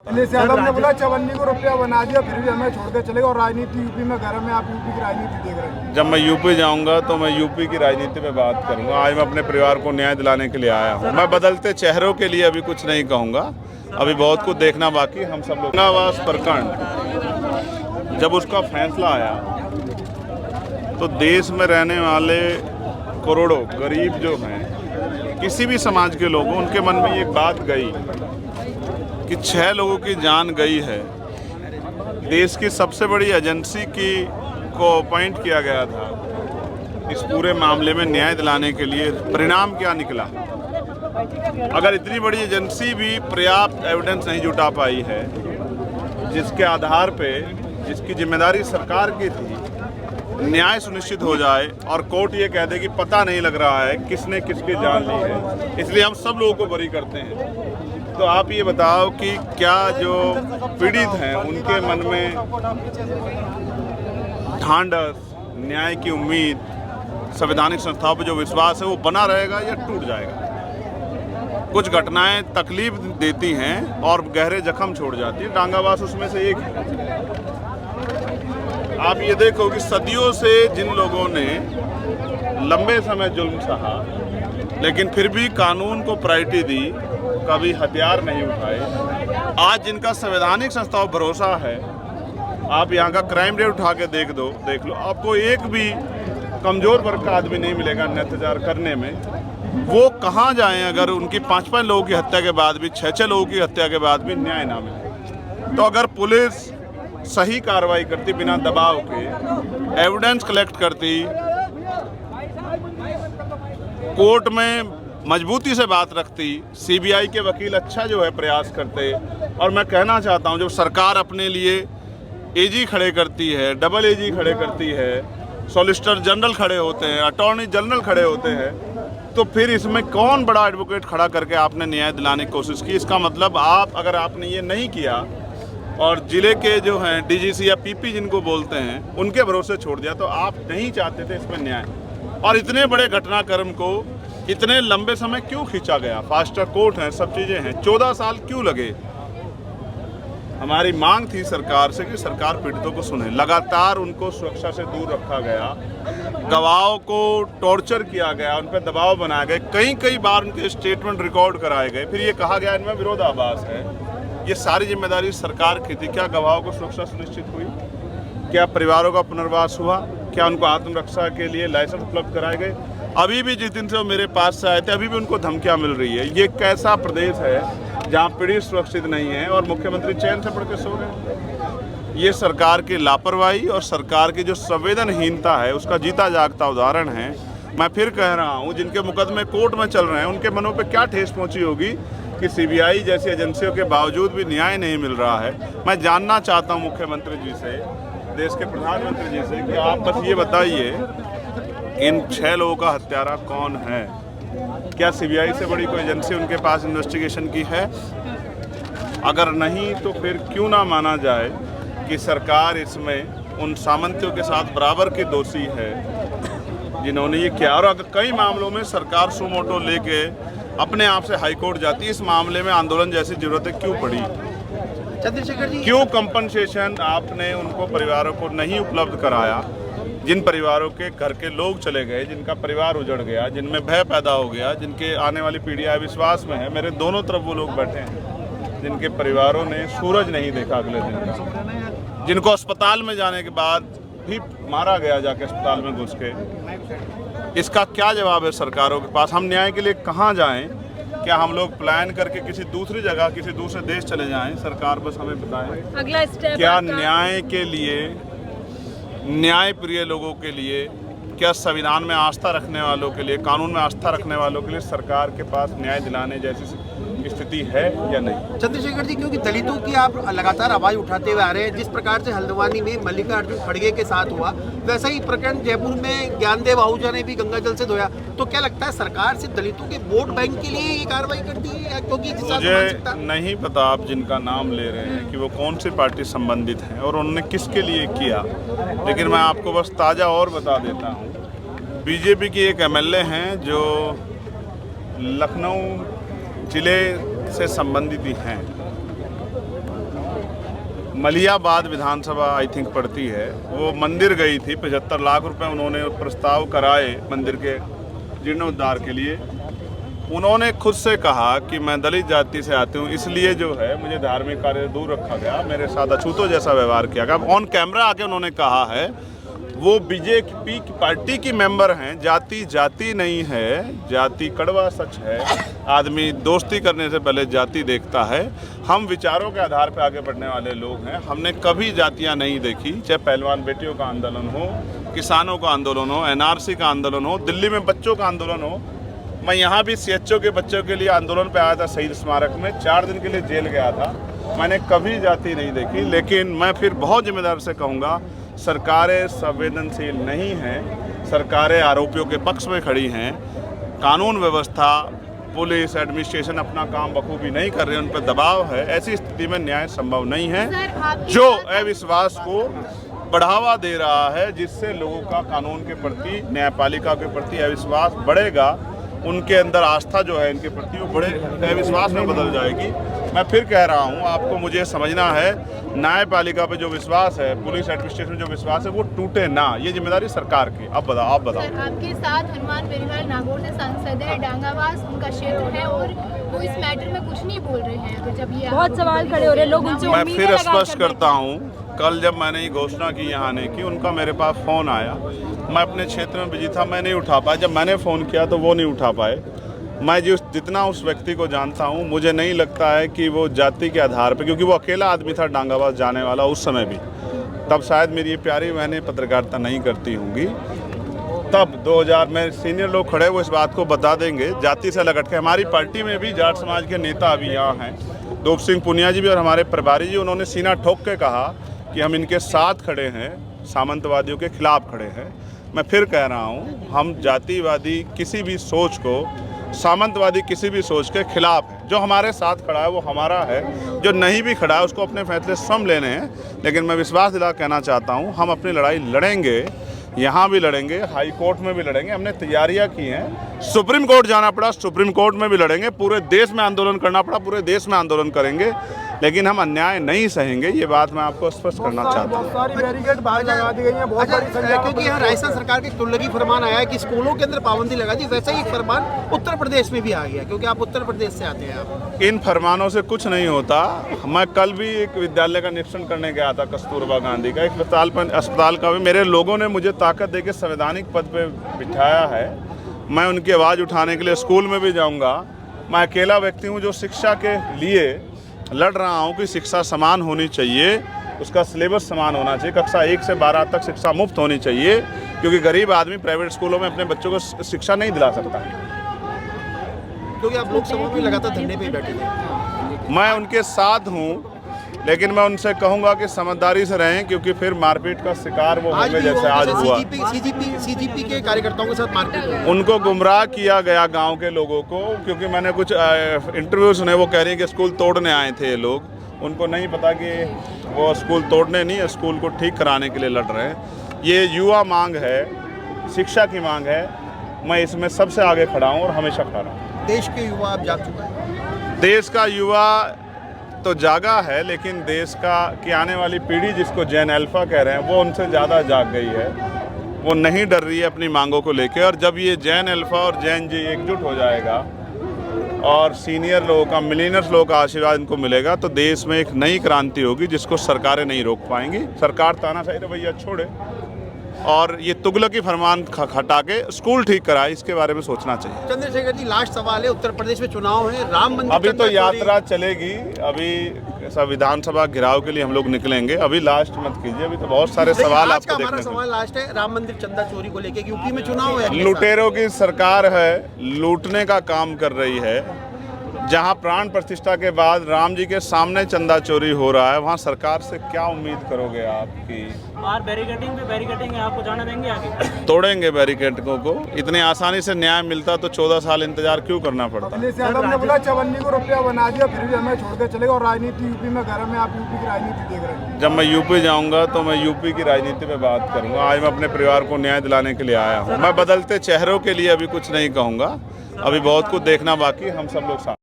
अखिलेश यादव ने बोला 54 को रुपया बना दिया फिर भी हमें छोड़ के चलेगा और राजनीति यूपी में गर्म है। आप यूपी की राजनीति देख रहे हैं। जब मैं यूपी जाऊंगा तो मैं यूपी की राजनीति में बात करूंगा। आज मैं अपने परिवार को न्याय दिलाने के लिए आया हूं। मैं बदलते चेहरों के लिए अभी कुछ नहीं कहूंगा, अभी बहुत कुछ देखना बाकी। हम सब लोग गंगावास प्रकरण जब उसका फैसला आया तो देश में रहने वाले करोड़ों गरीब जो हैं, किसी भी समाज के लोगों, उनके मन में एक बात गई कि 6 लोगों की जान गई है। देश की सबसे बड़ी एजेंसी को अपॉइंट किया गया था इस पूरे मामले में न्याय दिलाने के लिए। परिणाम क्या निकला? अगर इतनी बड़ी एजेंसी भी पर्याप्त एविडेंस नहीं जुटा पाई है, जिसके आधार पे, जिसकी जिम्मेदारी सरकार की थी, न्याय सुनिश्चित हो जाए और कोर्ट ये कह दे कि पता नहीं लग रहा है किसने किसकी जान ली है, इसलिए हम सब लोगों को बरी करते हैं। तो आप ये बताओ कि क्या जो पीड़ित हैं उनके मन में ढांढस, न्याय की उम्मीद, संवैधानिक संस्थाओं पर जो विश्वास है वो बना रहेगा या टूट जाएगा? कुछ घटनाएं तकलीफ देती हैं और गहरे जख्म छोड़ जाती हैं। डांगावास उसमें से एक है। आप ये देखो कि सदियों से जिन लोगों ने लंबे समय जुल्म सहा लेकिन फिर भी कानून को प्रायोरिटी दी, कभी हथियार नहीं उठाए, आज जिनका संवैधानिक संस्थाओं पर भरोसा है, आप यहाँ का क्राइम रेट उठा के देख लो, आपको एक भी कमज़ोर वर्ग का आदमी नहीं मिलेगा अत्याचार करने में। वो कहाँ जाएं अगर उनकी 5-5 लोगों की हत्या के बाद भी, 6-6 लोगों की हत्या के बाद भी न्याय ना मिले? तो अगर पुलिस सही कार्रवाई करती, बिना दबाव के एविडेंस कलेक्ट करती, कोर्ट में मजबूती से बात रखती, सीबीआई के वकील अच्छा जो है प्रयास करते, और मैं कहना चाहता हूं जब सरकार अपने लिए एजी खड़े करती है, डबल एजी खड़े करती है, सॉलिसिटर जनरल खड़े होते हैं, अटॉर्नी जनरल खड़े होते हैं, तो फिर इसमें कौन बड़ा एडवोकेट खड़ा करके आपने न्याय दिलाने की कोशिश की? इसका मतलब अगर आपने ये नहीं किया और जिले के जो हैं डीजीसी या पीपी जिनको बोलते हैं उनके भरोसे छोड़ दिया, तो आप नहीं चाहते थे इसमें न्याय। और इतने बड़े घटनाक्रम को इतने लंबे समय क्यों खींचा गया? फास्ट ट्रैक कोर्ट है, सब चीज़ें हैं, 14 साल क्यों लगे? हमारी मांग थी सरकार से कि सरकार पीड़ितों को सुने। लगातार उनको सुरक्षा से दूर रखा गया, गवाहों को टॉर्चर किया गया, उन पर दबाव बनाए गए, कई बार उनके स्टेटमेंट रिकॉर्ड कराए गए, फिर ये कहा गया इनमें विरोधाभास है। ये सारी जिम्मेदारी सरकार की थी। क्या गवाहों को सुरक्षा सुनिश्चित हुई? क्या परिवारों का पुनर्वास हुआ? क्या उनको आत्मरक्षा के लिए लाइसेंस उपलब्ध कराए गए? अभी भी जिस दिन से वो मेरे पास से आए थे, अभी भी उनको धमकियां मिल रही है। ये कैसा प्रदेश है जहां पीड़ित सुरक्षित नहीं है और मुख्यमंत्री चैन से पढ़ के सो रहे? ये सरकार की लापरवाही और सरकार की जो संवेदनहीनता है उसका जीता जागता उदाहरण है। मैं फिर कह रहा हूँ, जिनके मुकदमे कोर्ट में चल रहे हैं उनके मनों पर क्या ठेस पहुँची होगी कि सीबीआई जैसी एजेंसियों के बावजूद भी न्याय नहीं मिल रहा है। मैं जानना चाहता हूँ मुख्यमंत्री जी से, देश के प्रधानमंत्री जी से, कि आप बस ये बताइए इन 6 लोगों का हत्यारा कौन है? क्या सीबीआई से बड़ी कोई एजेंसी उनके पास इन्वेस्टिगेशन की है? अगर नहीं तो फिर क्यों ना माना जाए कि सरकार इसमें उन सामंतियों के साथ बराबर की दोषी है जिन्होंने ये किया? और अगर कई मामलों में सरकार सुमोटो लेके अपने आप से हाईकोर्ट जाती है, इस मामले में आंदोलन जैसी जरूरतें क्यों पड़ी? चंद्रशेखर जी, क्यों कंपनसेशन आपने उनको परिवारों को नहीं उपलब्ध कराया? जिन परिवारों के घर के लोग चले गए, जिनका परिवार उजड़ गया, जिनमें भय पैदा हो गया, जिनके आने वाली पीढ़ियां विश्वास में है, मेरे दोनों तरफ वो लोग बैठे हैं जिनके परिवारों ने सूरज नहीं देखा अगले दिन का, जिनको अस्पताल में जाने के बाद भी मारा गया जाके अस्पताल में घुस के। इसका क्या जवाब है सरकारों के पास? हम न्याय के लिए कहाँ जाएं? क्या हम लोग प्लान करके किसी दूसरी जगह, किसी दूसरे देश चले जाएं? सरकार बस हमें बताएं अगला स्टेप क्या न्याय के लिए, न्याय प्रिय लोगों के लिए, क्या संविधान में आस्था रखने वालों के लिए, कानून में आस्था रखने वालों के लिए सरकार के पास न्याय दिलाने जैसी स्थिति है या नहीं? चंद्रशेखर जी, क्योंकि दलितों की आप लगातार आवाज उठाते हुए आ रहे हैं, जिस प्रकार से हल्द्वानी में मल्लिकार्जुन खड़गे के साथ हुआ, वैसा ही प्रकरण जयपुर में ज्ञानदेव आहूजा ने भी गंगा जल से धोया। तो क्या लगता है सरकार सिर्फ दलितों के वोट बैंक के लिए ये कार्रवाई करती है? क्योंकि मुझे नहीं पता आप जिनका नाम ले रहे हैं कि वो कौन सी पार्टी संबंधित है और उन्होंने किसके लिए किया, लेकिन मैं आपको बस ताज़ा और बता देता हूँ। बीजेपी की एक एमएलए हैं जो लखनऊ जिले से संबंधित ही हैं, मलियाबाद विधानसभा आई थिंक पड़ती है, वो मंदिर गई थी। 75 लाख रुपए उन्होंने प्रस्ताव कराए मंदिर के जीर्णोद्धार के लिए। उन्होंने खुद से कहा कि मैं दलित जाति से आती हूँ, इसलिए जो है मुझे धार्मिक कार्य से दूर रखा गया, मेरे साथ अछूतों जैसा व्यवहार किया गया। ऑन कैमरा आके उन्होंने कहा है वो बीजेपी की पार्टी की मेंबर हैं। जाति जाति नहीं है, जाति कड़वा सच है। आदमी दोस्ती करने से पहले जाति देखता है। हम विचारों के आधार पर आगे बढ़ने वाले लोग हैं। हमने कभी जातियां नहीं देखी, चाहे पहलवान बेटियों का आंदोलन हो, किसानों का आंदोलन हो, एनआरसी का आंदोलन हो, दिल्ली में बच्चों का आंदोलन हो। मैं यहाँ भी सीएचओ के बच्चों के लिए आंदोलन पे आया था शहीद स्मारक में, 4 दिन के लिए जेल गया था। मैंने कभी जाति नहीं देखी। लेकिन मैं फिर बहुत जिम्मेदार से कहूँगा, सरकारें संवेदनशील नहीं हैं, सरकारें आरोपियों के पक्ष में खड़ी हैं। कानून व्यवस्था, पुलिस, एडमिनिस्ट्रेशन अपना काम बखूबी नहीं कर रहे, उन पर दबाव है। ऐसी स्थिति में न्याय संभव नहीं है, जो अविश्वास को बढ़ावा दे रहा है, जिससे लोगों का कानून के प्रति, न्यायपालिका के प्रति अविश्वास बढ़ेगा। उनके अंदर आस्था जो है इनके प्रति वो बड़े अविश्वास में बदल जाएगी। मैं फिर कह रहा हूँ, आपको मुझे समझना है, न्यायपालिका पे जो विश्वास है, पुलिस एडमिनिस्ट्रेशन जो विश्वास है, वो टूटे ना। ये जिम्मेदारी सरकार की। अब बताओ, आप बताओ। सर, आपके साथ हनुमान बेनीवाल नागौर से सांसद है, डांगावास उनका क्षेत्र है, और वो इस मैटर में कुछ नहीं बोल रहे हैं। तो जब ये बहुत सवाल खड़े हो रहे हैं, लोग उनसे मैं फिर स्पष्ट करता हूँ, कल जब मैंने ये घोषणा की यहाँ आने की, उनका मेरे पास फ़ोन आया। मैं अपने क्षेत्र में बिजी था, मैं नहीं उठा पाया। जब मैंने फ़ोन किया तो वो नहीं उठा पाए। मैं जितना उस व्यक्ति को जानता हूँ, मुझे नहीं लगता है कि वो जाति के आधार पर, क्योंकि वो अकेला आदमी था डांगावास जाने वाला उस समय भी। तब शायद मेरी ये प्यारी बहनें पत्रकारिता नहीं करती होंगी। तब 2000 में सीनियर लोग खड़े, वो इस बात को बता देंगे। जाति से अलग हट के हमारी पार्टी में भी जाट समाज के नेता अभी यहाँ हैं, दोप सिंह पुनिया जी भी और हमारे प्रभारी जी। उन्होंने सीना ठोक के कहा कि हम इनके साथ खड़े हैं, सामंतवादियों के खिलाफ खड़े हैं। मैं फिर कह रहा हूँ, हम जातिवादी किसी भी सोच को, सामंतवादी किसी भी सोच के खिलाफ है। जो हमारे साथ खड़ा है वो हमारा है, जो नहीं भी खड़ा है उसको अपने फैसले स्वयं लेने हैं। लेकिन मैं विश्वास दिला कहना चाहता हूँ, हम अपनी लड़ाई लड़ेंगे, यहाँ भी लड़ेंगे, हाई कोर्ट में भी लड़ेंगे। हमने तैयारियां की हैं। सुप्रीम कोर्ट जाना पड़ा, सुप्रीम कोर्ट में भी लड़ेंगे। पूरे देश में आंदोलन करना पड़ा, पूरे देश में आंदोलन करेंगे। लेकिन हम अन्याय नहीं सहेंगे, ये बात मैं आपको स्पष्ट करना चाहता हूँ। बहुत सारी बैरिकेड बाहर लगा दी गई हैं, बहुत बड़ी संख्या में। क्योंकि यहाँ राजस्थान सरकार के तुल्लगी फरमान आया है कि स्कूलों के अंदर पाबंदी लगा दी, वैसा ही एक फरमान उत्तर प्रदेश में भी आ गया, क्योंकि आप उत्तर प्रदेश से आते हैं। आप इन फरमानों से कुछ नहीं होता। मैं कल भी एक विद्यालय का निरीक्षण करने गया था, कस्तूरबा गांधी का, एक अस्पताल का भी। मेरे लोगों ने मुझे ताकत देकर संवैधानिक पद पे बिठाया है। मैं उनकी आवाज़ उठाने के लिए स्कूल में भी जाऊंगा। मैं अकेला व्यक्ति हूं जो शिक्षा के लिए लड़ रहा हूं कि शिक्षा समान होनी चाहिए, उसका सिलेबस समान होना चाहिए। कक्षा 1 से 12 तक शिक्षा मुफ्त होनी चाहिए, क्योंकि गरीब आदमी प्राइवेट स्कूलों में अपने बच्चों को शिक्षा नहीं दिला सकता। क्योंकि आप लोकसभा में लगातार धरने पे बैठे थे। मैं उनके साथ हूँ, लेकिन मैं उनसे कहूँगा कि समझदारी से रहें, क्योंकि फिर मारपीट का शिकार वो होंगे जैसे आज हुआ। सीजीपी के कार्यकर्ताओं के साथ मारपीट हुई। उनको गुमराह किया गया गांव के लोगों को, क्योंकि मैंने कुछ इंटरव्यू सुने, वो कह रही हैं कि स्कूल तोड़ने आए थे ये लोग। उनको नहीं पता कि वो स्कूल तोड़ने नहीं, स्कूल को ठीक कराने के लिए लड़ रहे हैं। ये युवा मांग है, शिक्षा की मांग है। मैं इसमें सबसे आगे खड़ा हूँ और हमेशा खड़ा हूँ। देश के युवा आप जाग चुके हैं। देश का युवा तो जागा है, लेकिन देश की आने वाली पीढ़ी, जिसको जैन अल्फा कह रहे हैं, वो उनसे ज़्यादा जाग गई है। वो नहीं डर रही है अपनी मांगों को लेकर। और जब ये जैन अल्फा और जैन जी एकजुट हो जाएगा और सीनियर लोगों का, मिलीनियर्स लोगों का आशीर्वाद इनको मिलेगा, तो देश में एक नई क्रांति होगी जिसको सरकारें नहीं रोक पाएंगी। सरकार तानाशाही रवैया छोड़े और ये तुगलकी फरमान हटा के स्कूल ठीक कराए, इसके बारे में सोचना चाहिए। चंद्रशेखर जी, लास्ट सवाल है, उत्तर प्रदेश में चुनाव है, राम मंदिर अभी तो यात्रा चलेगी। अभी विधानसभा घिराव के लिए हम लोग निकलेंगे। अभी लास्ट मत कीजिए, अभी तो बहुत सारे सवाल आपको देखने को। सवाल लास्ट है, राम मंदिर चंदा चोरी को लेकर यूपी में चुनाव है। लुटेरों की सरकार है, लूटने का काम कर रही है। जहां प्राण प्रतिष्ठा के बाद राम जी के सामने चंदा चोरी हो रहा है, वहां सरकार से क्या उम्मीद करोगे आपकी? और बैरिकेडिंग पे बैरिकेडिंग है, आपको जाना देंगे आगे? तोड़ेंगे बैरिकेडों को। इतनी आसानी से न्याय मिलता तो 14 साल इंतजार क्यों करना पड़ता? अखिलेश यादव ने बोला 54 को रुपया बना दिया, फिर भी हमें छोड़ के चलेगा। और राजनीति यूपी में घर में, आप यूपी की राजनीति देख रहे हैं। जब मैं यूपी जाऊंगा तो मैं यूपी की राजनीति पे बात करूंगा। आज मैं अपने परिवार को न्याय दिलाने के लिए आया हूँ। मैं बदलते चेहरों के लिए अभी कुछ नहीं कहूँगा। अभी बहुत कुछ देखना बाकी, हम सब लोग साथ।